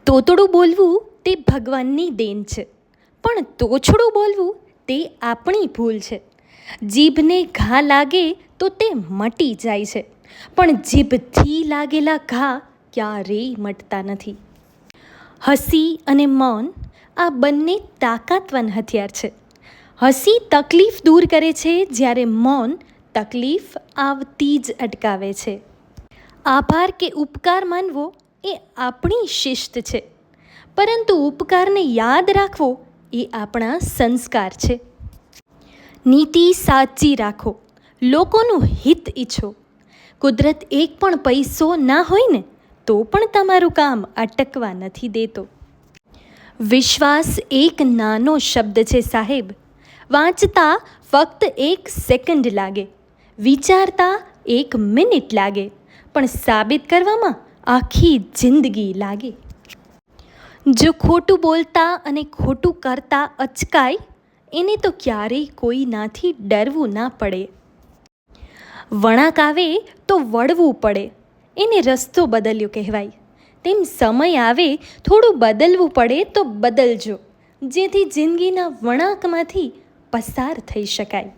તોતડું બોલવું તે ભગવાનની દેન છે, પણ તોછડું બોલવું તે આપણી ભૂલ છે. જીભને ઘા લાગે તો તે મટી જાય છે, પણ જીભથી લાગેલા ઘા ક્યારેય મટતા નથી. હસી અને મૌન આ બંને તાકાતવાન હથિયાર છે. હસી તકલીફ દૂર કરે છે, જ્યારે મૌન તકલીફ આવતી જ અટકાવે છે. આભાર કે ઉપકાર માનવો એ આપણી શિસ્ત છે, પરંતુ ઉપકારને યાદ રાખવો એ આપણા સંસ્કાર છે. નીતિ સાચી રાખો, લોકોનું હિત ઈચ્છો. કુદરત એક પણ પૈસો ના હોય ને તો પણ તમારું કામ અટકવા નથી દેતો. વિશ્વાસ એક નાનો શબ્દ છે સાહેબ. વાંચતા ફક્ત 1 સેકન્ડ લાગે, વિચારતા 1 મિનિટ લાગે, પણ સાબિત કરવામાં આખી જિંદગી લાગે. જો ખોટું બોલતા અને ખોટું કરતા અચકાય, એને તો ક્યારેય કોઈનાથી ડરવું ના પડે. વળાંક આવે તો વળવું પડે, એને રસ્તો બદલ્યો કહેવાય. તેમ સમય આવે થોડું બદલવું પડે તો બદલજો, જેથી જિંદગીના વળાંકમાંથી પસાર થઈ શકાય.